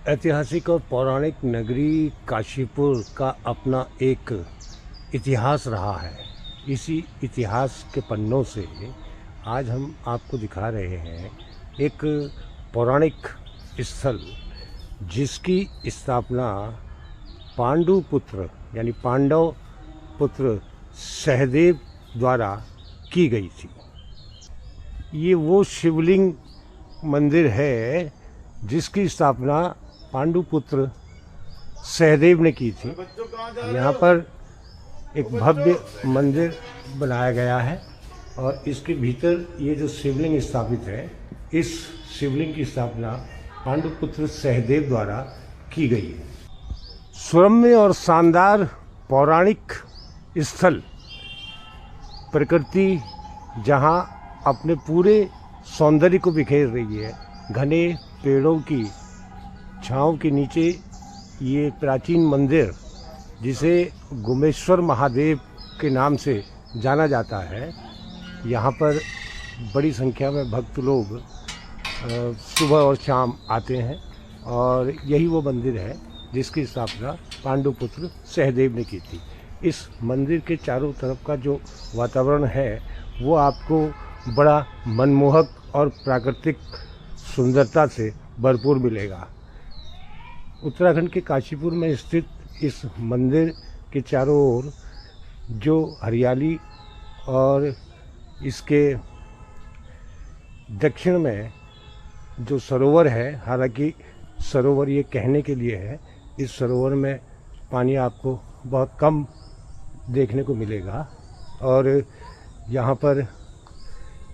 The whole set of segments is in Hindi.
ऐतिहासिक और पौराणिक नगरी काशीपुर का अपना एक इतिहास रहा है। इसी इतिहास के पन्नों से आज हम आपको दिखा रहे हैं एक पौराणिक स्थल जिसकी स्थापना पांडु पुत्र यानी पांडव पुत्र सहदेव द्वारा की गई थी। ये वो शिवलिंग मंदिर है जिसकी स्थापना पांडुपुत्र सहदेव ने की थी। यहाँ पर एक भव्य मंदिर बनाया गया है और इसके भीतर ये जो शिवलिंग स्थापित है, इस शिवलिंग की स्थापना पांडुपुत्र सहदेव द्वारा की गई है। सुरम्य और शानदार पौराणिक स्थल, प्रकृति जहाँ अपने पूरे सौंदर्य को बिखेर रही है। घने पेड़ों की छांव के नीचे ये प्राचीन मंदिर, जिसे गुमेश्वर महादेव के नाम से जाना जाता है, यहाँ पर बड़ी संख्या में भक्त लोग सुबह और शाम आते हैं और यही वो मंदिर है जिसकी स्थापना पांडुपुत्र सहदेव ने की थी। इस मंदिर के चारों तरफ का जो वातावरण है वो आपको बड़ा मनमोहक और प्राकृतिक सुंदरता से भरपूर मिलेगा। उत्तराखंड के काशीपुर में स्थित इस मंदिर के चारों ओर जो हरियाली और इसके दक्षिण में जो सरोवर है, हालांकि सरोवर ये कहने के लिए है, इस सरोवर में पानी आपको बहुत कम देखने को मिलेगा। और यहाँ पर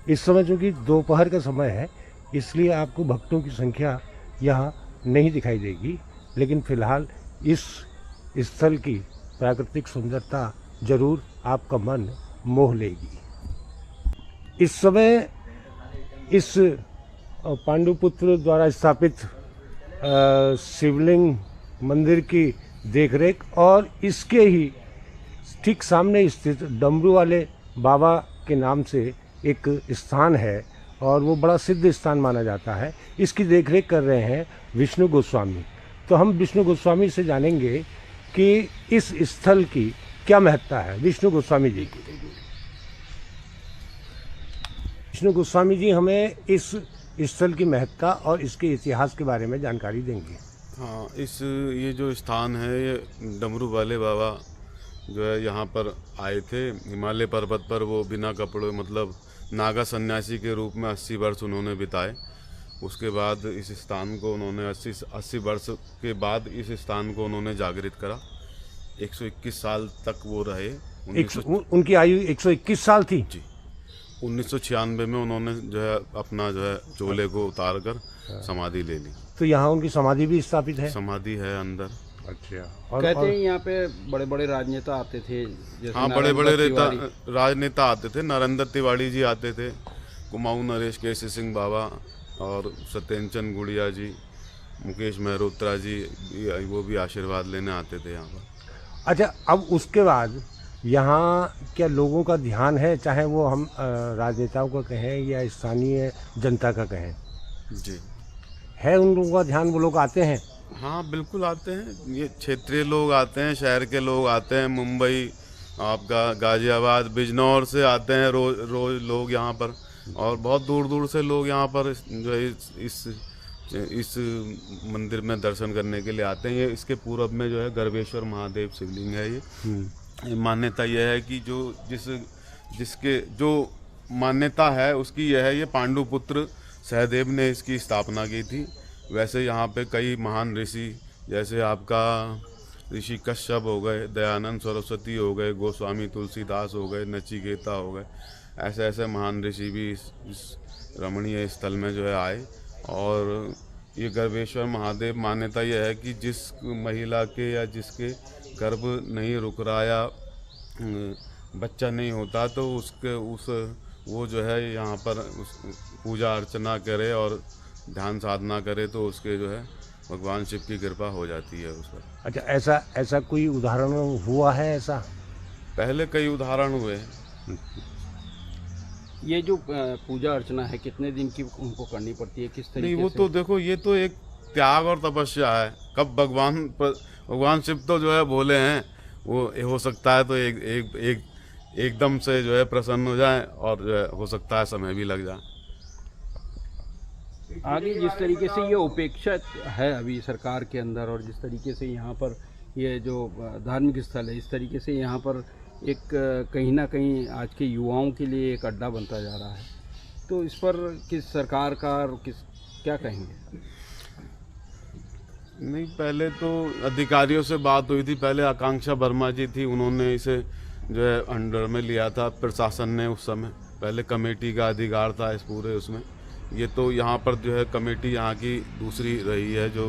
इस समय चूँकि दोपहर का समय है, इसलिए आपको भक्तों की संख्या यहाँ नहीं दिखाई देगी, लेकिन फ़िलहाल इस स्थल की प्राकृतिक सुंदरता जरूर आपका मन मोह लेगी। इस समय इस पांडुपुत्र द्वारा स्थापित शिवलिंग मंदिर की देखरेख और इसके ही ठीक सामने स्थित डमरू वाले बाबा के नाम से एक स्थान है और वो बड़ा सिद्ध स्थान माना जाता है। इसकी देखरेख कर रहे हैं विष्णु गोस्वामी। तो हम विष्णु गोस्वामी से जानेंगे कि इस स्थल की क्या महत्ता है। विष्णु गोस्वामी जी की। विष्णु गोस्वामी जी हमें इस स्थल की महत्ता और इसके इतिहास के बारे में जानकारी देंगे। हाँ, ये जो स्थान है, ये डमरू वाले बाबा जो है यहाँ पर आए थे हिमालय पर्वत पर। वो बिना कपड़े, मतलब नागा सन्यासी के रूप में 80 वर्ष उन्होंने बिताए। उसके बाद इस स्थान को उन्होंने 80 वर्ष के बाद इस स्थान को उन्होंने जागृत करा। 121 साल तक वो रहे। उनकी आयु 121 साल थी जी। 1996 में उन्होंने जो है अपना जो है चोले को उतार कर समाधि ले ली। तो यहाँ उनकी समाधि भी स्थापित है? समाधि है अंदर। अच्छा। और कहते हैं यहाँ पे बड़े बड़े राजनेता आते थे। हाँ, बड़े बड़े राजनेता आते थे। नरेंद्र तिवारी जी आते थे, कुमाऊं नरेश केसी सिंह बाबा और सत्येंद्र गुड़िया जी, मुकेश मेहरोत्रा जी, वो भी आशीर्वाद लेने आते थे यहाँ पर। अच्छा, अब उसके बाद यहाँ क्या लोगों का ध्यान है, चाहे वो हम राजनेताओं का कहें या स्थानीय जनता का कहें? जी है, उन लोगों का ध्यान, वो लोग आते हैं? हाँ, बिल्कुल आते हैं। ये क्षेत्रीय लोग आते हैं, शहर के लोग आते हैं, मुंबई, आपका गाजियाबाद, बिजनौर से आते हैं रोज लोग यहाँ पर। और बहुत दूर दूर से लोग यहाँ पर जो है इस मंदिर में दर्शन करने के लिए आते हैं। ये इसके पूर्व में जो है गर्भेश्वर महादेव शिवलिंग है। ये मान्यता यह है कि जिसके जो मान्यता है उसकी यह है, ये पांडुपुत्र सहदेव ने इसकी स्थापना की थी। वैसे यहाँ पे कई महान ऋषि, जैसे आपका ऋषि कश्यप हो गए, दयानंद सरस्वती हो गए, गोस्वामी तुलसीदास हो गए, नचिकेता हो गए, ऐसे ऐसे महान ऋषि भी इस रमणीय स्थल में जो है आए। और ये गर्भेश्वर महादेव, मान्यता यह है कि जिस महिला के या जिसके गर्भ नहीं रुक रहा या बच्चा नहीं होता, तो वो जो है यहाँ पर पूजा अर्चना करे और ध्यान साधना करे तो उसके जो है भगवान शिव की कृपा हो जाती है उस पर। अच्छा, ऐसा कोई उदाहरण हुआ है? ऐसा पहले कई उदाहरण हुए। ये जो पूजा अर्चना है, कितने दिन की उनको करनी पड़ती है, किस तरीके नहीं, वो से? तो देखो, ये तो एक त्याग और तपस्या है। कब भगवान शिव तो जो है भोले हैं, वो हो सकता है तो एकदम से जो है प्रसन्न हो जाए, और जो है हो सकता है समय भी लग जाए। आगे जिस तरीके से ये उपेक्षा है अभी सरकार के अंदर, और जिस तरीके से यहाँ पर ये जो धार्मिक स्थल है, इस तरीके से यहाँ पर एक कहीं ना कहीं आज के युवाओं के लिए एक अड्डा बनता जा रहा है, तो इस पर किस सरकार का और क्या कहेंगे? नहीं, पहले तो अधिकारियों से बात हुई थी। पहले आकांक्षा वर्मा जी थी, उन्होंने इसे जो है अंडर में लिया था प्रशासन ने उस समय। पहले कमेटी का अधिकार था इस पूरे उसमें। ये तो यहाँ पर जो है कमेटी यहाँ की दूसरी रही है, जो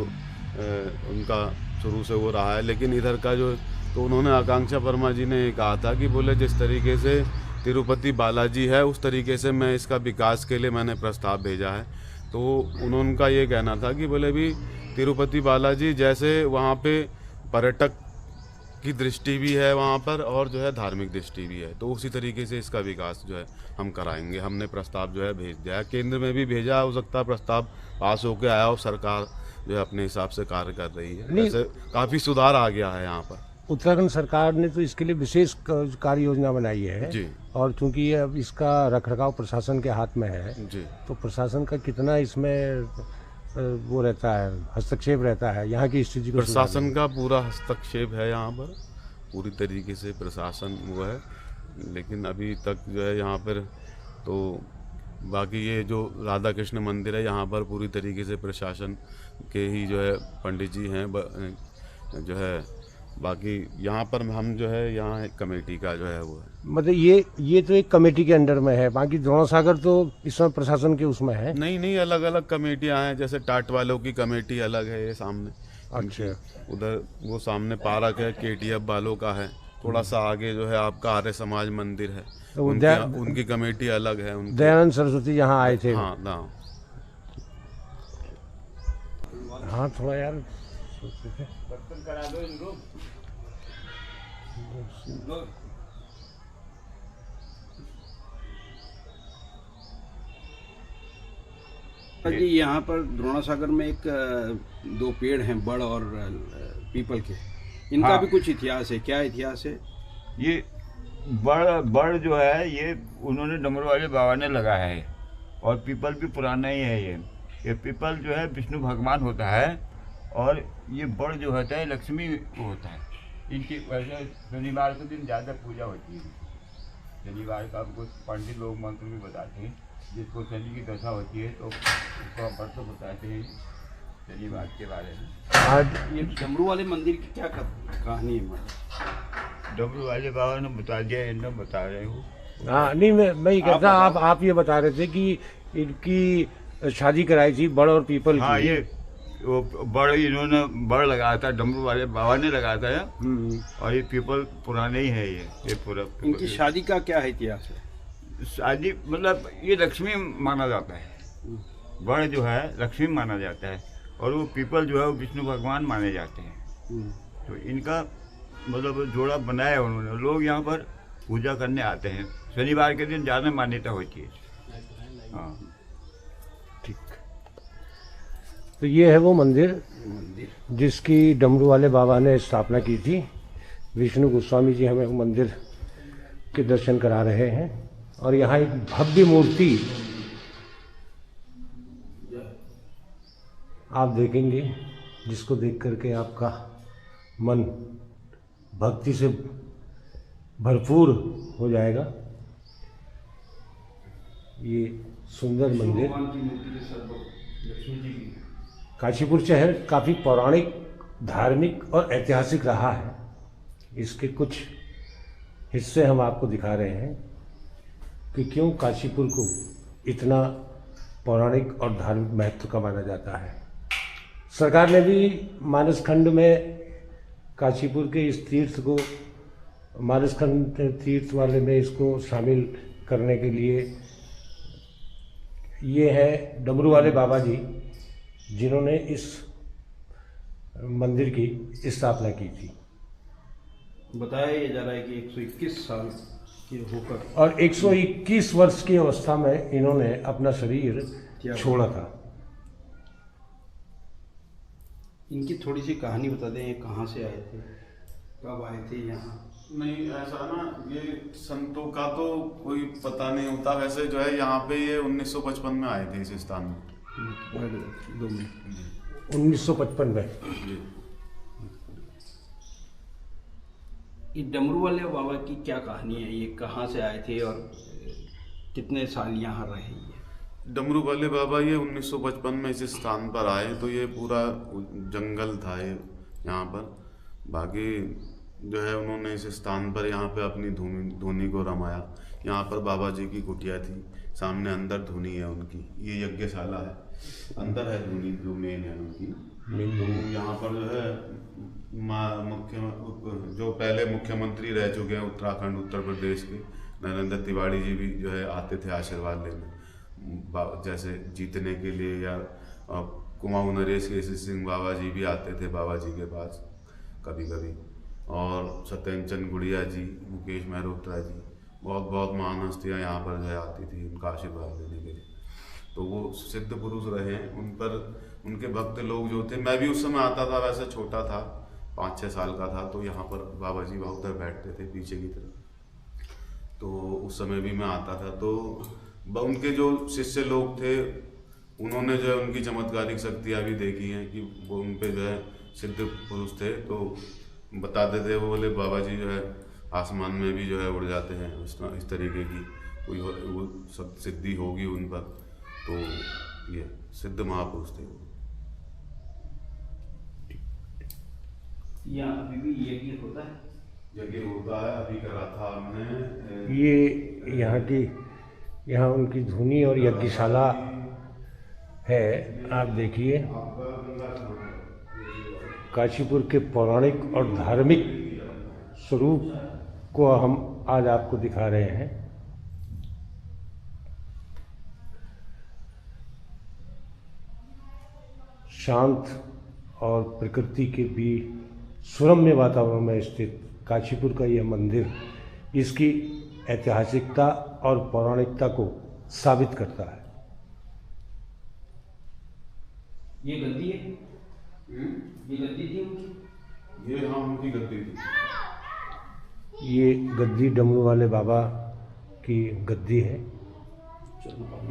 उनका शुरू से वो रहा है। लेकिन इधर का जो, तो उन्होंने आकांक्षा वर्मा जी ने कहा था कि बोले जिस तरीके से तिरुपति बालाजी है, उस तरीके से मैं इसका विकास के लिए मैंने प्रस्ताव भेजा है। तो उनका ये कहना था कि बोले भी तिरुपति बालाजी जैसे वहाँ पे पर्यटक की दृष्टि भी है वहाँ पर, और जो है धार्मिक दृष्टि भी है, तो उसी तरीके से इसका विकास जो है हम कराएंगे। हमने प्रस्ताव जो है भेज दिया है, केंद्र में भी भेजा। हो सकता है प्रस्ताव पास होकर आया हो, सरकार जो है अपने हिसाब से कार्य कर रही है। वैसे काफ़ी सुधार आ गया है यहाँ पर। उत्तराखंड सरकार ने तो इसके लिए विशेष कार्य योजना बनाई है जी। और चूंकि ये अब इसका रखरखाव प्रशासन के हाथ में है, जी। तो प्रशासन का कितना इसमें वो रहता है, हस्तक्षेप रहता है यहाँ की स्थिति को? प्रशासन का पूरा हस्तक्षेप है यहाँ पर, पूरी तरीके से प्रशासन वो है। लेकिन अभी तक जो है यहाँ पर तो बाकी ये जो राधा कृष्ण मंदिर है यहाँ पर पूरी तरीके से प्रशासन के ही जो है पंडित जी हैं जो है। बाकी यहाँ पर हम जो है यहाँ एक कमेटी का जो है वो है, मतलब ये तो एक कमेटी के अंडर में है, बाकी द्रोण सागर तो इस समय प्रशासन के उसमें है। नहीं, अलग अलग कमेटियाँ हैं। जैसे टाट वालों की कमेटी अलग है, ये सामने। अच्छा। उधर वो सामने पार्क है, KTF वालों का है। थोड़ा सा आगे जो है आपका आर्य समाज मंदिर है, तो उनकी कमेटी अलग है। दयानंद सरस्वती यहाँ आए थे। हाँ, हाँ, थोड़ा यार जी, यहाँ पर द्रोणासागर में एक दो पेड़ हैं, बड़ और पीपल के, इनका हाँ। भी कुछ इतिहास है। क्या इतिहास है? ये बड़ जो है ये उन्होंने डमरू वाले बाबा ने लगाया है, और पीपल भी पुराना ही है। ये पीपल जो है विष्णु भगवान होता है, और ये बड़ जो होता है लक्ष्मी को होता है। इनकी वैसे शनिवार के दिन ज़्यादा पूजा होती है। शनिवार का आपको पंडित लोग मंत्र भी बताते हैं, जिसको शनि की दशा होती है तो उसको व्रत बताते हैं शनिवार के बारे में। आज ये डमरू वाले मंदिर की क्या कहानी है? डमरू वाले बाबा ने बता दिया, इन्हें बता रहे हूँ। हाँ, नहीं, मैं ये कहता, आप ये बता रहे थे कि इनकी शादी कराई थी बड़ और पीपल हाँ, की। ये वो बड़ इन्होंने बड़ लगाया था, डमरू वाले बाबा ने लगाया था। और ये पीपल पुराने ही है। ये पूरा इनकी शादी का क्या है इतिहास है? शादी मतलब ये लक्ष्मी माना जाता है। बड़ जो है लक्ष्मी माना जाता है, और वो पीपल जो है वो विष्णु भगवान माने जाते हैं। तो इनका मतलब जोड़ा बनाया है उन्होंने। लोग यहाँ पर पूजा करने आते हैं, शनिवार के दिन ज़्यादा मान्यता होती है। हाँ, ठीक। तो ये है वो मंदिर जिसकी डमरू वाले बाबा ने स्थापना की थी। विष्णु गोस्वामी जी हमें वो मंदिर के दर्शन करा रहे हैं, और यहाँ एक भव्य मूर्ति आप देखेंगे, जिसको देख करके आपका मन भक्ति से भरपूर हो जाएगा। ये सुंदर मंदिर काशीपुर शहर काफ़ी पौराणिक, धार्मिक और ऐतिहासिक रहा है। इसके कुछ हिस्से हम आपको दिखा रहे हैं कि क्यों काशीपुर को इतना पौराणिक और धार्मिक महत्व का माना जाता है। सरकार ने भी मानस खंड में काशीपुर के इस तीर्थ को, मानस खंड तीर्थ वाले में इसको शामिल करने के लिए, ये है डमरू वाले बाबा जी जिन्होंने इस मंदिर की स्थापना की थी। बताया ये जा रहा है कि 121 साल के होकर और 121 वर्ष की अवस्था में इन्होंने अपना शरीर छोड़ा था। इनकी थोड़ी सी कहानी बता दें, ये कहाँ से आए थे, कब आए थे यहाँ? नहीं, ऐसा ना, ये संतों का तो कोई पता नहीं होता। वैसे जो है यहाँ पे ये 1955 में आए थे इस स्थान में। 2 मिनट। 1955 में। जी। ये डमरू वाले बाबा की क्या कहानी है, ये कहाँ से आए थे और कितने साल यहाँ रहे ये? डमरू वाले बाबा ये 1955 में इस स्थान पर आए, तो ये पूरा जंगल था ये यहाँ पर। बाकी जो है उन्होंने इस स्थान पर यहाँ पे अपनी धुनी को रमाया। यहाँ पर बाबा जी की कुटिया थी, सामने अंदर धुनी है उनकी, ये यज्ञशाला है, अंदर है धुनी जो मेन है उनकी। तो यहाँ पर जो है जो पहले मुख्यमंत्री रह चुके हैं उत्तराखंड उत्तर प्रदेश के, नरेंद्र तिवारी जी भी जो है आते थे आशीर्वाद लेने, जैसे जीतने के लिए। या कुमाऊं नरेश केसी सिंह बाबा जी भी आते थे बाबा जी के पास कभी कभी। और सत्येंद्र गुड़िया जी, मुकेश मेहरोत्रा जी, बहुत बहुत महान हस्तियाँ यहाँ पर जो है आती थी उनका आशीर्वाद लेने के लिए। तो वो सिद्ध पुरुष रहे हैं, उन पर उनके भक्त लोग जो थे, मैं भी उस समय आता था, वैसे छोटा था, 5-6 साल का था। तो यहाँ पर बाबा जी बहुत उधर बैठते थे पीछे की तरफ, तो उस समय भी मैं आता था। तो उनके जो शिष्य लोग थे उन्होंने जो है उनकी चमत्कारिक शक्तियाँ भी देखी हैं कि वो उन पे जो है सिद्ध पुरुष थे। तो बताते थे वो, बोले बाबा जी जो है आसमान में भी जो है उड़ जाते हैं, इस तरीके की कोई वो सिद्धि होगी उन पर। तो ये सिद्ध महापुरुष थे। यहाँ अभी भी यज्ञ होता है? यज्ञ होता है, अभी करा था हमने। ये यहाँ उनकी धुनी और यज्ञशाला है। आप देखिए, काशीपुर के पौराणिक और धार्मिक स्वरूप को हम आज आपको दिखा रहे हैं। शांत और प्रकृति के बीच सुरम्य वातावरण में स्थित काशीपुर का यह मंदिर इसकी ऐतिहासिकता और पौराणिकता को साबित करता है। ये गद्दी है? ये गद्दी थी उनकी? ये हाँ, उनकी गद्दी थी। ये गद्दी डमरू वाले बाबा की गद्दी है।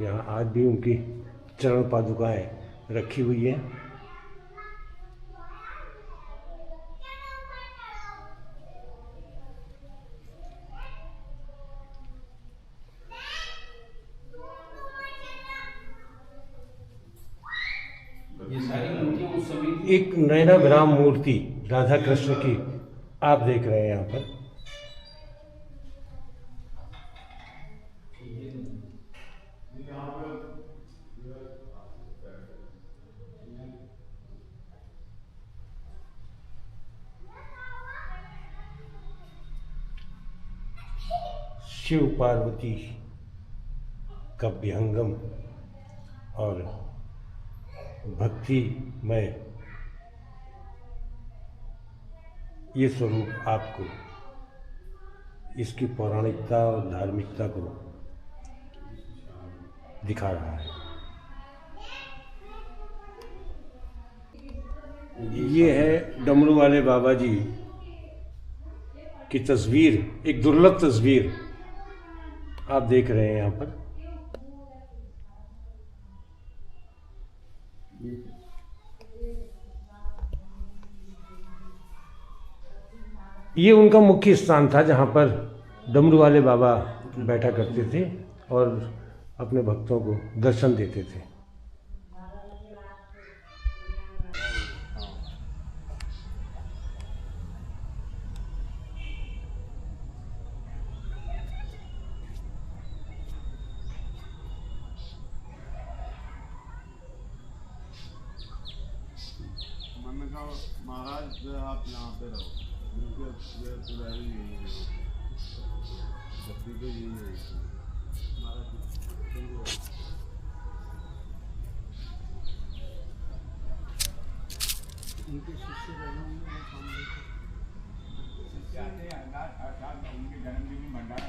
यहाँ आज भी उनकी चरण पादुकाएं रखी हुई हैं। ये सारी मूर्तियाँ उस समय की? एक नयनाभिराम मूर्ति राधा कृष्ण की आप देख रहे हैं यहाँ पर। शिव पार्वती का विहंगम और भक्तिमय ये स्वरूप आपको इसकी पौराणिकता और धार्मिकता को दिखा रहा है। ये है डमरू वाले बाबा जी की तस्वीर, एक दुर्लभ तस्वीर आप देख रहे हैं यहाँ पर। ये उनका मुख्य स्थान था जहाँ पर डमरू वाले बाबा बैठा करते थे और अपने भक्तों को दर्शन देते थे। मैंने कहा महाराज जो है आप यहाँ पे रहो, क्योंकि ये पुजारी यही है, गद्दी पे यही है उनके शिष्य उनके जन्मदिन में भंडारा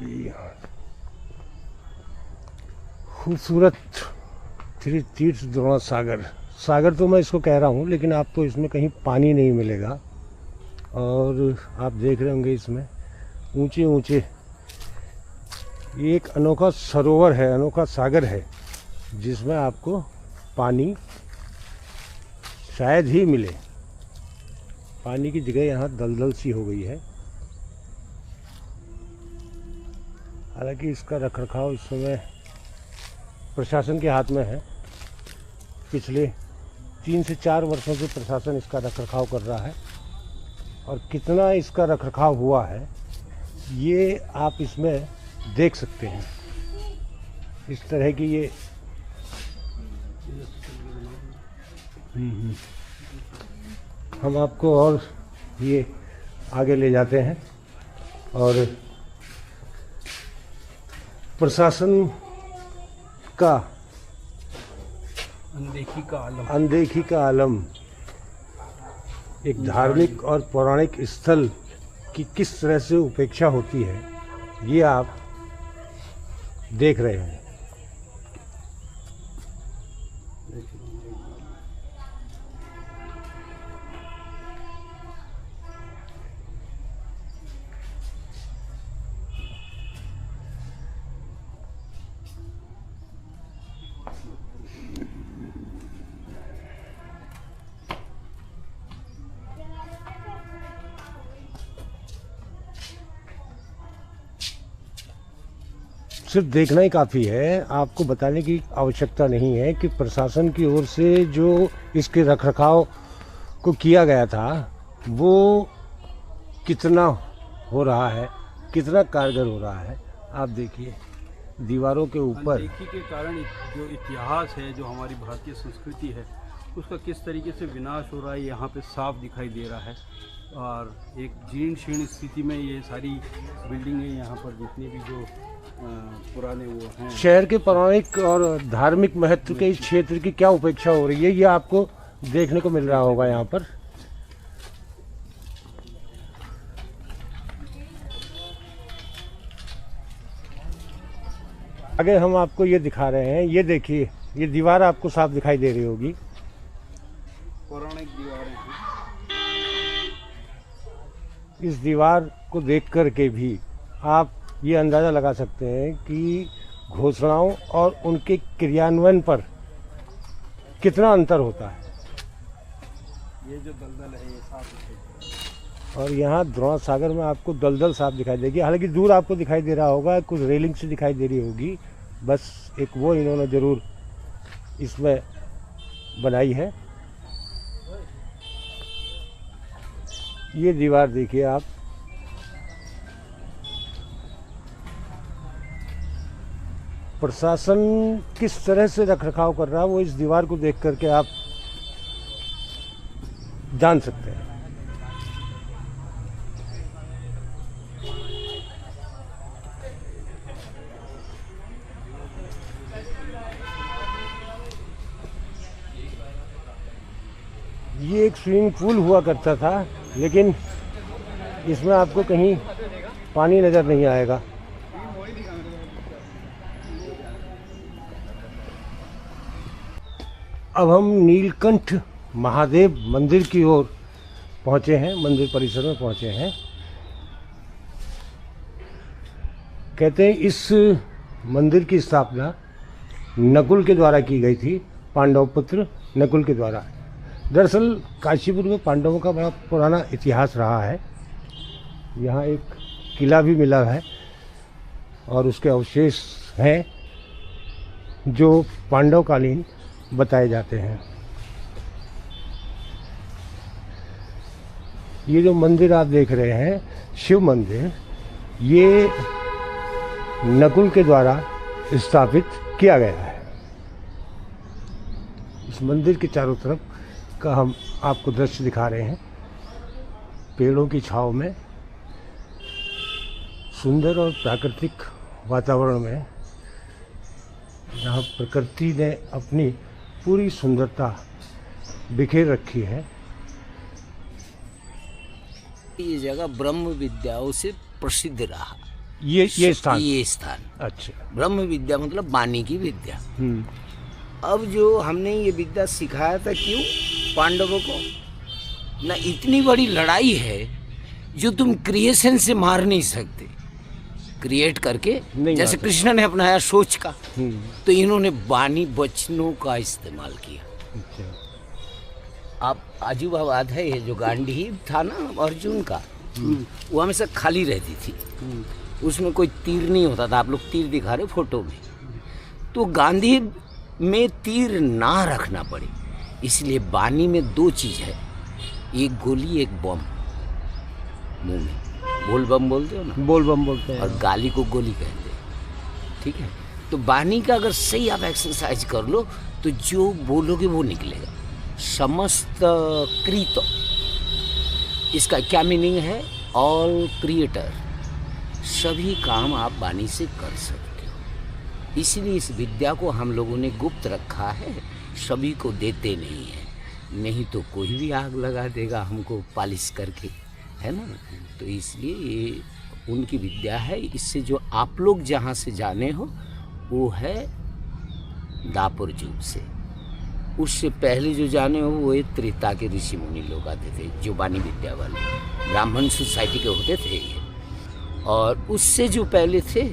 यहाँ खूबसूरत तीर्थ द्रोण सागर। सागर तो मैं इसको कह रहा हूँ, लेकिन आपको इसमें कहीं पानी नहीं मिलेगा। और आप देख रहे होंगे इसमें ऊंचे ऊंचे, ये एक अनोखा सरोवर है, अनोखा सागर है, जिसमें आपको पानी शायद ही मिले। पानी की जगह यहाँ दलदल सी हो गई है। हालांकि इसका रखरखाव इस समय प्रशासन के हाथ में है। पिछले 3 से 4 वर्षों से प्रशासन इसका रखरखाव कर रहा है, और कितना इसका रखरखाव हुआ है ये आप इसमें देख सकते हैं। इस तरह की ये हम आपको और ये आगे ले जाते हैं, और प्रशासन का अनदेखी का आलम एक धार्मिक और पौराणिक स्थल की किस तरह से उपेक्षा होती है, ये आप देख रहे हैं। सिर्फ देखना ही काफ़ी है, आपको बताने की आवश्यकता नहीं है कि प्रशासन की ओर से जो इसके रखरखाव को किया गया था वो कितना हो रहा है, कितना कारगर हो रहा है। आप देखिए दीवारों के ऊपर अनदेखी के कारण जो इतिहास है, जो हमारी भारतीय संस्कृति है, उसका किस तरीके से विनाश हो रहा है यहाँ पे साफ दिखाई दे रहा है। और एक जीर्ण शीर्ण स्थिति में ये सारी बिल्डिंगें यहाँ पर जितनी भी जो पुराने वो हैं, शहर के पौराणिक और धार्मिक महत्व के इस क्षेत्र की क्या उपेक्षा हो रही है, ये आपको देखने को मिल रहा होगा यहाँ पर। आगे हम आपको ये दिखा रहे हैं, ये देखिए, ये दीवार आपको साफ दिखाई दे रही होगी, पौराणिक दीवारें हैं। इस दीवार को देख कर के भी आप ये अंदाज़ा लगा सकते हैं कि घोषणाओं और उनके क्रियान्वयन पर कितना अंतर होता है। ये जो दलदल है ये साफ दिखाई, और यहाँ द्रोण सागर में आपको दलदल साफ दिखाई देगी। हालांकि दूर आपको दिखाई दे रहा होगा, कुछ रेलिंग से दिखाई दे रही होगी, बस एक वो इन्होंने ज़रूर इसमें बनाई है। ये दीवार देखिए आप, प्रशासन किस तरह से रखरखाव कर रहा है वो इस दीवार को देख करके आप जान सकते हैं। ये एक स्विमिंग पूल हुआ करता था, लेकिन इसमें आपको कहीं पानी नज़र नहीं आएगा। अब हम नीलकंठ महादेव मंदिर की ओर पहुंचे हैं, मंदिर परिसर में पहुंचे हैं। कहते हैं इस मंदिर की स्थापना नकुल के द्वारा की गई थी, पांडव पुत्र नकुल के द्वारा। दरअसल काशीपुर में पांडवों का बड़ा पुराना इतिहास रहा है। यहाँ एक किला भी मिला है और उसके अवशेष हैं जो पांडवकालीन बताए जाते हैं। ये जो मंदिर आप देख रहे हैं, शिव मंदिर, ये नकुल के द्वारा स्थापित किया गया है। इस मंदिर के चारों तरफ का हम आपको दृश्य दिखा रहे हैं, पेड़ों की छांव में, सुंदर और प्राकृतिक वातावरण में, जहाँ प्रकृति ने अपनी पूरी सुंदरता बिखेर रखी है। ये जगह ब्रह्म विद्याओं से प्रसिद्ध रहा। ये स्थान। ये स्थान अच्छा। ब्रह्म विद्या मतलब वाणी की विद्या। हम्म। अब जो हमने ये विद्या सिखाया था, क्यों? पांडवों को ना, इतनी बड़ी लड़ाई है जो तुम क्रिएशन से मार नहीं सकते, क्रिएट करके नहीं जैसे मार कृष्ण ने अपनाया सोच का, हम्म। तो इन्होंने वाणी वचनों का इस्तेमाल किया। अच्छा। आप अजूबा बात है, ये जो गांडीव था ना अर्जुन का, वो हमेशा खाली रहती थी, उसमें कोई तीर नहीं होता था। आप लोग तीर दिखा रहे फोटो में, तो गांधी में तीर ना रखना पड़े, इसलिए वाणी में दो चीज है, एक गोली एक बम। मुंह में बोल बम बोलते हो ना, बोल बम बोलते हैं। और गाली को गोली कहते हैं, ठीक है। तो वाणी का अगर सही आप एक्सरसाइज कर लो तो जो बोलोगे वो निकलेगा। समस्त कृत, इसका क्या मीनिंग है? ऑल क्रिएटर, सभी काम आप वाणी से कर सकते हो। इसलिए इस विद्या को हम लोगों ने गुप्त रखा है, सभी को देते नहीं है, नहीं तो कोई भी आग लगा देगा हमको पालिश करके, है ना। तो इसलिए ये उनकी विद्या है। इससे जो आप लोग जहाँ से जाने हो वो है दापुर युग से। उससे पहले जो जाने हो वो एक त्रेता के ऋषि मुनि लोग आते थे, जो वाणी विद्या वाले ब्राह्मण सोसाइटी के होते थे ये। और उससे जो पहले थे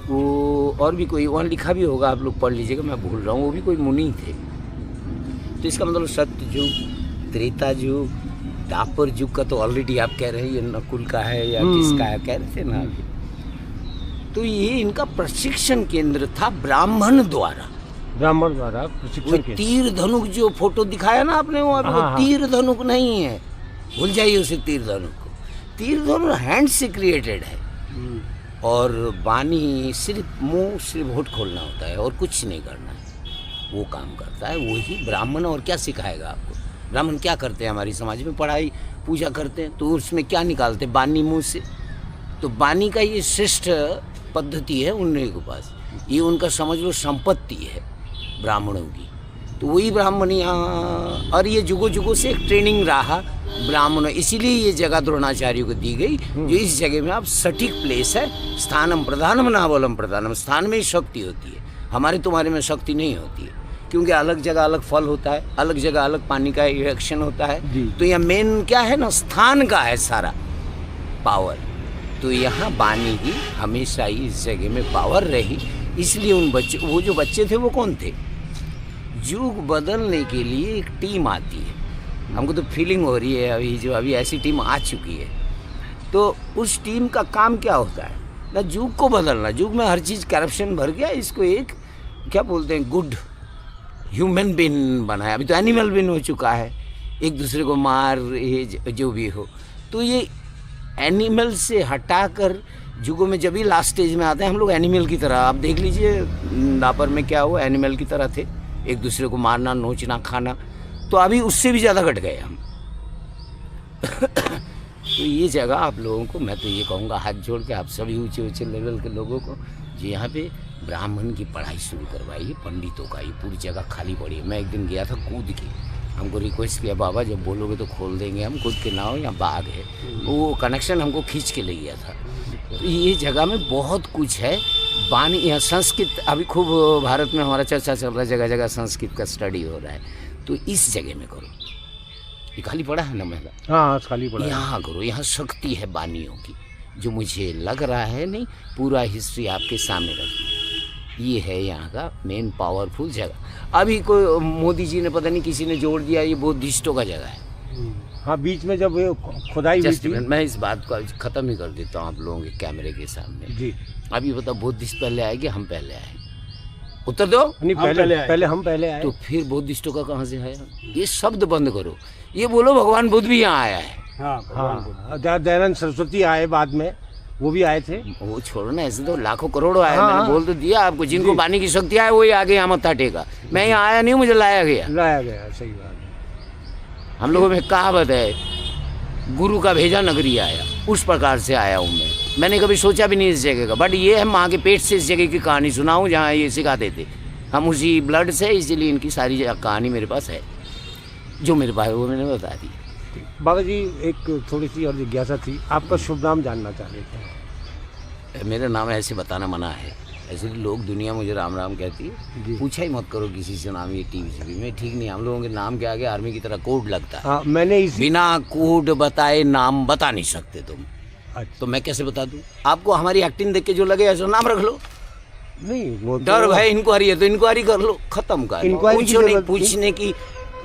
वो और भी कोई, वहाँ लिखा भी होगा, आप लोग पढ़ लीजिएगा, मैं भूल रहा हूँ, वो भी कोई मुनि थे। तो इसका मतलब सत्य युग, त्रेता युग, दापर युग का तो ऑलरेडी आप कह रहे हैं ये नकुल का है या किसका है, कह रहे थे ना अभी। तो ये इनका प्रशिक्षण केंद्र था ब्राह्मण द्वारा प्रशिक्षण वो के। तीर धनुक जो फोटो दिखाया ना आपने, वो अभी वो हाँ। तीर धनुक नहीं है, भूल जाइए उसे तीर धनुक को। तीर धनुक हैंड से क्रिएटेड है, और वाणी सिर्फ मुंह सिर्फ होठ खोलना होता है और कुछ नहीं करना है, वो काम करता है वही ब्राह्मण। और क्या सिखाएगा आपको? ब्राह्मण क्या करते हैं हमारी समाज में? पढ़ाई पूजा करते हैं, तो उसमें क्या निकालते हैं? वाणी मुंह से। तो वाणी का ये श्रेष्ठ पद्धति है उन लोगों के पास, ये उनका समझ लो संपत्ति है ब्राह्मणों की। तो वही ब्राह्मण यहाँ, और ये जुगों जुगों से एक ट्रेनिंग रहा ब्राह्मणों, इसीलिए ये जगह द्रोणाचार्य को दी गई, जो इस जगह में आप सटीक प्लेस है। स्थानम प्रधानम ना बलम प्रधानम, स्थान में ही शक्ति होती है, हमारे तुम्हारे में शक्ति नहीं होती है, क्योंकि अलग जगह अलग फल होता है, अलग जगह अलग पानी का रिएक्शन होता है। तो यह मेन क्या है ना, स्थान का है सारा पावर। तो यहाँ वाणी की हमेशा ही इस जगह में पावर रही, इसलिए उन बच्चे, वो जो बच्चे थे वो कौन थे? युग बदलने के लिए एक टीम आती है, हमको तो फीलिंग हो रही है अभी, जो अभी ऐसी टीम आ चुकी है। तो उस टीम का काम क्या होता है ना, युग को बदलना। युग में हर चीज़ करप्शन भर गया, इसको एक क्या बोलते हैं, गुड ह्यूमन बीइंग बनाया। अभी तो एनिमल बीइंग हो चुका है, एक दूसरे को मार, ये जो भी हो। तो ये एनिमल से हटाकर जुगों में जब भी लास्ट स्टेज में आते हैं हम लोग एनिमल की तरह, आप देख लीजिए दापर में क्या हुआ, एनिमल की तरह थे, एक दूसरे को मारना, नोचना, खाना। तो अभी उससे भी ज़्यादा घट गए हम। तो ये जगह आप लोगों को, मैं तो ये कहूँगा हाथ जोड़ के आप सभी ऊंचे ऊंचे लेवल के लोगों को, जो यहाँ पे ब्राह्मण की पढ़ाई शुरू करवाइए, पंडितों का, ये पूरी जगह खाली पड़ी है। मैं एक दिन गया था कूद के, हमको रिक्वेस्ट किया, बाबा जब बोलोगे तो खोल देंगे हम, कूद के ना हो, यहाँ बाग है, वो कनेक्शन हमको खींच के ले गया था। तो ये जगह में बहुत कुछ है। वाणी, यहाँ संस्कृत अभी खूब भारत में हमारा चर्चा चल रहा है, जगह जगह संस्कृत का स्टडी हो रहा है। तो इस जगह में करो, ये खाली पड़ा है ना महिला, हाँ खाली पड़ा है। यहाँ करो, यहाँ शक्ति है वाणियों की, जो मुझे लग रहा है नहीं, पूरा हिस्ट्री आपके सामने रखी। ये है यहाँ का मेन पावरफुल जगह। अभी कोई मोदी जी ने पता नहीं किसी ने जोड़ दिया, ये बुद्धिस्टों का जगह है। हाँ, बीच में जब खुदाई हुई थी। मैं इस बात को ख़त्म ही कर देता हूँ आप लोगों के कैमरे के सामने जी। अभी बताओ, बुद्धिस्ट पहले आए कि हम पहले आए? उत्तर दो। नहीं, पहले हम पहले आए। तो फिर बुद्धिस्टों का कहाँ से आया? ये शब्द बंद करो, ये बोलो भगवान बुद्ध भी यहाँ आया है। हाँ, दयानंद सरस्वती आए बाद में, वो भी आए थे। वो छोड़ो ना, ऐसे तो लाखों करोड़ों आए। हाँ, मैंने बोल तो दिया आपको, जिनको वाणी की शक्ति आए वही आगे यहाँ मत्था टेका। मैं यहाँ आया नहीं, मुझे लाया गया। सही बात है। हम लोगों में कहावत है, गुरु का भेजा नगरी आया, उस प्रकार से आया हूँ मैं। मैंने कभी सोचा भी नहीं इस जगह का, बट ये है माँ के पेट से इस जगह की कहानी सुनाऊँ, जहाँ ये सिखाते थे। हम उसी ब्लड से, इसलिए इनकी सारी कहानी मेरे पास है, जो मेरे पास वो मैंने बता दी। बाबा जी, एक थोड़ी सी और जिज्ञासा थी, आपका शुभ नाम जानना चाह रहे थे। मेरा नाम ऐसे बताना मना है। ऐसे भी लोग दुनिया मुझे राम राम कहती है, पूछा ही मत करो किसी से नाम, ये टीवी में ठीक नहीं। हम लोगों के नाम के आगे आर्मी की तरह कोड लगता है। हाँ, मैंने इसी बिना कोड बताए नाम बता नहीं सकते तुम। अच्छा। तो मैं कैसे बता दूं? आपको हमारी एक्टिंग देख के जो लगे ऐसा नाम रख लो। नहीं, वो तो डर भय इंक्वायरी है तो इंक्वायरी कर लो, खत्म कर। इंक्वायरी की पूछो नहीं, जरूरत- पूछने की।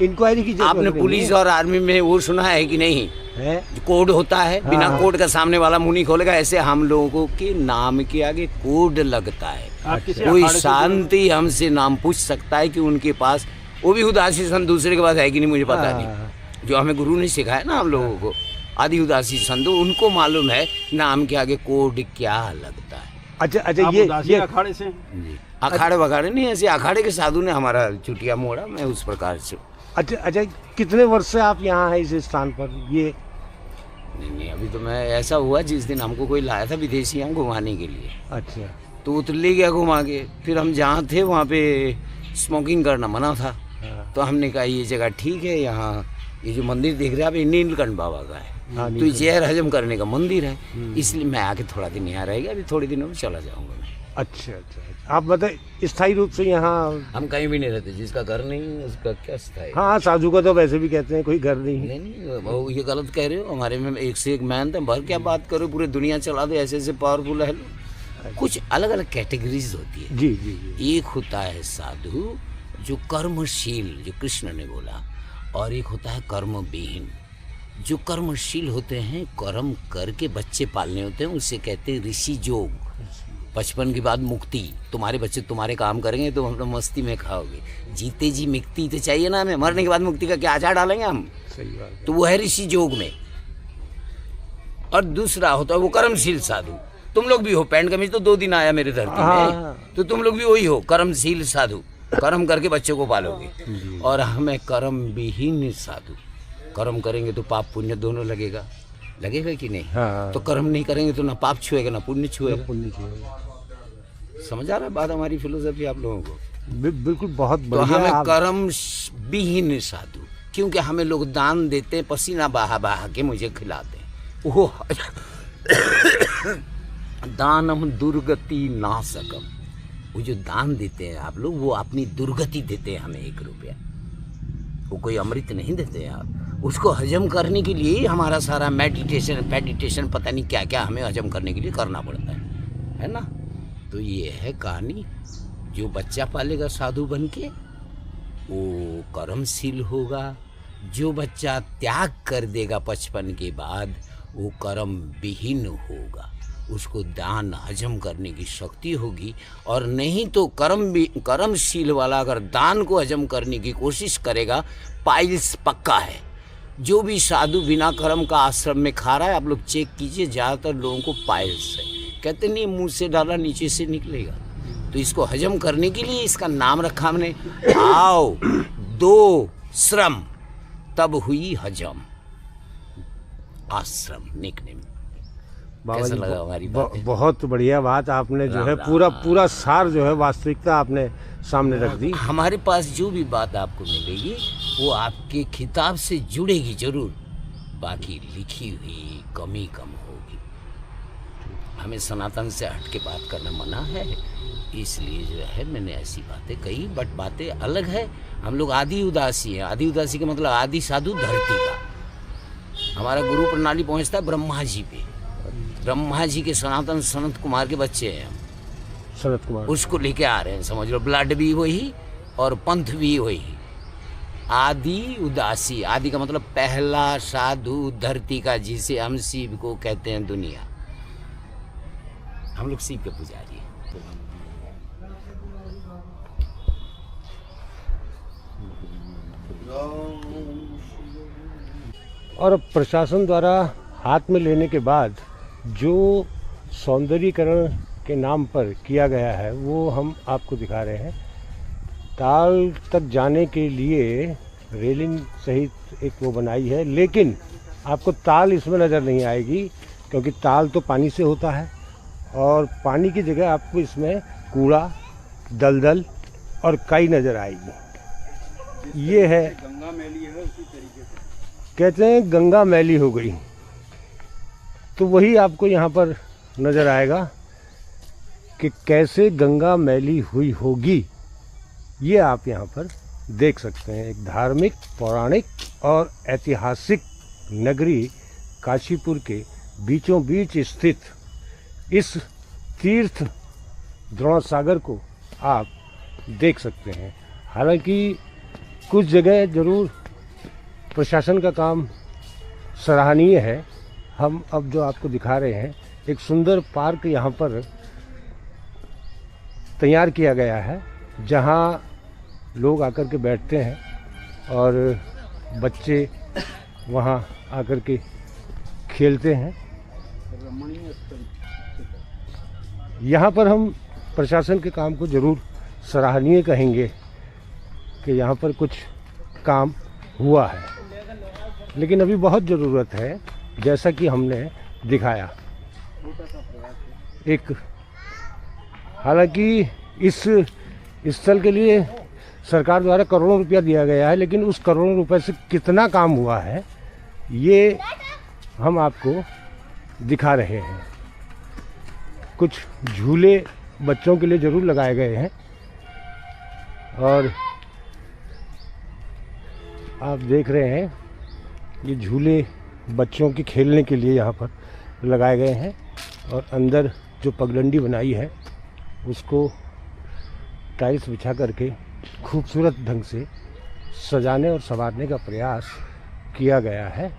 इंक्वायरी की जरूरत आपने नहीं पुलिस और आर्मी में वो सुना है कि नहीं, है। कोड होता है, बिना हाँ। कोड का सामने वाला मुंह नहीं खोलेगा। ऐसे हम लोगों के नाम के आगे कोड लगता है। आप किसी कोई अखाड़े से शांति हमसे नाम पूछ सकता है कि उनके पास, वो भी उदासी संत दूसरे के पास है कि नहीं मुझे पता हाँ। नहीं। जो हमें गुरु ने सिखाया ना हम लोगों को, आदि उदासी संत, उनको मालूम है नाम के आगे कोड क्या लगता है। अच्छा अच्छा, आप ये उदासी अखाड़े से हैं? जी, अखाड़े वखाड़े नहीं, ऐसे अखाड़े के साधु ने हमारा चुटिया मोड़ा, मैं उस प्रकार से। अच्छा अच्छा, कितने वर्ष से आप यहाँ हैं इस स्थान पर? ये नहीं, अभी तो मैं, ऐसा हुआ जिस दिन हमको कोई लाया था विदेशी यहाँ घुमाने के लिए, अच्छा। तो उतर ले गया घुमा के। फिर हम जहाँ थे वहाँ पे स्मोकिंग करना मना था। हाँ। तो हमने कहा ये जगह ठीक है, यहाँ ये जो मंदिर देख रहे हैं आप, ये नीलकंठ बाबा का है। हाँ, तो ये जहर हजम करने का मंदिर है, इसलिए मैं आके थोड़ा दिन यहाँ रहेगा, अभी थोड़े दिनों में चला जाऊँगा मैं। अच्छा अच्छा, आप बताए स्थायी रूप से यहाँ? हम कहीं भी नहीं रहते, जिसका घर नहीं है उसका क्या स्थायी। हाँ, साधु का तो वैसे भी कहते हैं कोई घर नहीं है। नहीं नहीं, वो ये गलत कह रहे हो। हमारे में एक से एक मैन थे, भर क्या बात करो, पूरे दुनिया चला दो, ऐसे ऐसे पावरफुल है लोग। कुछ अलग अलग कैटेगरीज होती है। जी जी जी। एक होता है साधु जो कर्मशील, जो कृष्ण ने बोला, और एक होता है कर्मविहीन। जो कर्मशील होते हैं, कर्म करके बच्चे पालने होते हैं, उसे कहते हैं ऋषि जोग। 55 के बाद मुक्ति, तुम्हारे बच्चे तुम्हारे काम करेंगे, तुम अपना मस्ती में खाओगे। जीते जी मुक्ति तो चाहिए ना हमें, मरने के बाद मुक्ति का क्या आचार डालेंगे हम? सही बात है। तो वो है ऋषि जोग में। और दूसरा होता है वो कर्मशील साधु। तुम लोग भी हो, पैंट कमीज तो 2 दिन आया मेरे धरती हाँ। में, तो तुम लोग भी वही हो, कर्मशील साधु। कर्म करके बच्चों को पालोगे। और हमें कर्म विहीन साधु। कर्म करेंगे तो पाप पुण्य दोनों लगेगा, लगेगा कि नहीं? हाँ। तो कर्म नहीं करेंगे तो ना पाप छुएगा ना पुण्य छुएगा। पुण्य चाहिए। समझ आ रहा है बात हमारी फिलोसफी आप लोगों को? बिल्कुल, बहुत तो बढ़िया। हमें आप- कर्म विहीन साधु, क्योंकि हमें लोग दान देते हैं, पसीना बहा बहा के मुझे खिलाते हैं। वो दानम दुर्गति नाशकम। वो जो दान देते हैं आप लोग, वो अपनी दुर्गति देते हैं हमें 1 रुपया। वो कोई अमृत नहीं देते हैं आप। उसको हजम करने के लिए हमारा सारा मेडिटेशन पता नहीं क्या क्या हमें हजम करने के लिए करना पड़ता है ना? तो ये है कहानी। जो बच्चा पालेगा साधु बन के, वो कर्मशील होगा। जो बच्चा त्याग कर देगा 55 के बाद, वो कर्म विहीन होगा। उसको दान हजम करने की शक्ति होगी। और नहीं तो कर्मशील वाला अगर दान को हजम करने की कोशिश करेगा, पाइल्स पक्का है। जो भी साधु बिना कर्म का आश्रम में खा रहा है, आप लोग चेक कीजिए, ज़्यादातर लोगों को पाइल्स है। कहते नहीं मुंह से डाला नीचे से निकलेगा। तो इसको हजम करने के लिए इसका नाम रखा हमने, आओ 2 श्रम तब हुई हजम। आश्रम निकनेम। बाबा कैसा जी, लगा हमारी बातें? बहुत बढ़िया बात आपने जो है राम पूरा सार जो है वास्तविकता आपने सामने रख दी। हमारे पास जो भी बात आपको मिलेगी वो आपके खिताब से जुड़ेगी जरूर, बाकी लिखी हुई कमी कम होगी। हमें सनातन से हट के बात करना मना है, इसलिए जो है मैंने ऐसी बातें कही। बट बातें अलग है। हम लोग आदि उदासी हैं। आदि उदासी का मतलब आदि साधु धरती का। हमारा गुरु प्रणाली पहुंचता है ब्रह्मा जी पे। ब्रह्मा जी के सनातन सनत कुमार के बच्चे हैं हम, शरद कुमार। उसको लेके आ रहे हैं। समझ लो, ब्लड भी वही और पंथ भी वही। आदि उदासी, आदि का मतलब पहला साधु धरती का, जिसे हम शिव को कहते हैं दुनिया। हम लोग शिव के पुजारी हैं। और प्रशासन द्वारा हाथ में लेने के बाद जो सौंदर्यीकरण के नाम पर किया गया है, वो हम आपको दिखा रहे हैं। ताल तक जाने के लिए रेलिंग सहित एक वो बनाई है, लेकिन आपको ताल इसमें नज़र नहीं आएगी, क्योंकि ताल तो पानी से होता है। और पानी की जगह आपको इसमें कूड़ा, दलदल और काई नज़र आएगी। ये है, गंगा मैली है उसी तरीके से। कहते हैं गंगा मैली हो गई, तो वही आपको यहाँ पर नज़र आएगा। कि कैसे गंगा मैली हुई होगी, ये आप यहाँ पर देख सकते हैं। एक धार्मिक, पौराणिक और ऐतिहासिक नगरी काशीपुर के बीचों बीच स्थित इस तीर्थ द्रोणासागर को आप देख सकते हैं। हालांकि कुछ जगह ज़रूर प्रशासन का काम सराहनीय है। हम अब जो आपको दिखा रहे हैं, एक सुंदर पार्क यहाँ पर तैयार किया गया है, जहाँ लोग आकर के बैठते हैं और बच्चे वहाँ आकर के खेलते हैं। यहाँ पर हम प्रशासन के काम को ज़रूर सराहनीय कहेंगे कि यहाँ पर कुछ काम हुआ है, लेकिन अभी बहुत ज़रूरत है, जैसा कि हमने दिखाया। एक हालांकि इस स्थल के लिए सरकार द्वारा करोड़ों रुपया दिया गया है, लेकिन उस करोड़ों रुपए से कितना काम हुआ है ये हम आपको दिखा रहे हैं। कुछ झूले बच्चों के लिए ज़रूर लगाए गए हैं और आप देख रहे हैं ये झूले बच्चों के खेलने के लिए यहाँ पर लगाए गए हैं और अंदर जो पगडंडी बनाई है उसको टाइल्स बिछा करके खूबसूरत ढंग से सजाने और संवारने का प्रयास किया गया है।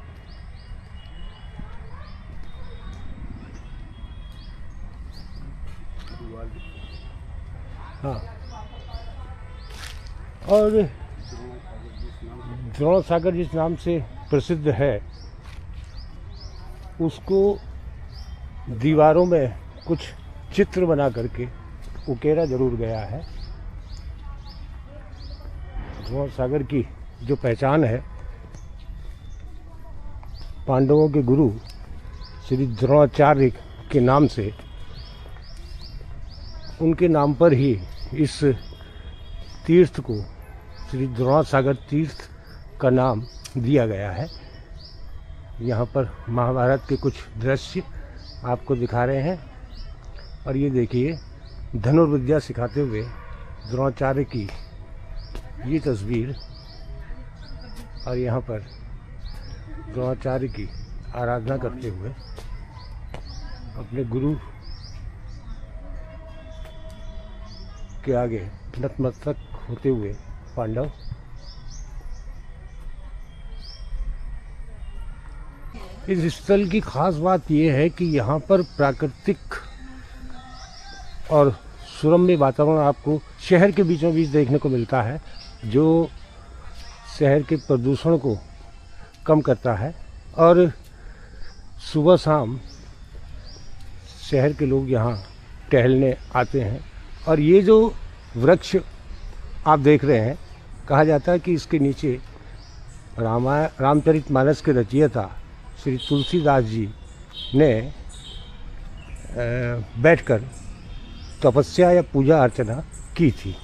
हाँ, और द्रोणासागर जिस नाम से प्रसिद्ध है, उसको दीवारों में कुछ चित्र बना करके उकेरा जरूर गया है। द्रोणासागर की जो पहचान है, पांडवों के गुरु श्री द्रोणाचार्य के नाम से, उनके नाम पर ही इस तीर्थ को श्री द्रोणासागर तीर्थ का नाम दिया गया है। यहाँ पर महाभारत के कुछ दृश्य आपको दिखा रहे हैं और ये देखिए धनुर्विद्या सिखाते हुए द्रोणाचार्य की ये तस्वीर, और यहाँ पर द्रोणाचार्य की आराधना करते हुए अपने गुरु के आगे नतमस्तक होते हुए पांडव। इस स्थल की खास बात यह है कि यहाँ पर प्राकृतिक और सुरम्य वातावरण आपको शहर के बीचों बीच देखने को मिलता है, जो शहर के प्रदूषण को कम करता है। और सुबह शाम शहर के लोग यहाँ टहलने आते हैं। और ये जो वृक्ष आप देख रहे हैं, कहा जाता है कि इसके नीचे रामचरितमानस के रचयिता श्री तुलसीदास जी ने बैठकर तपस्या या पूजा अर्चना की थी।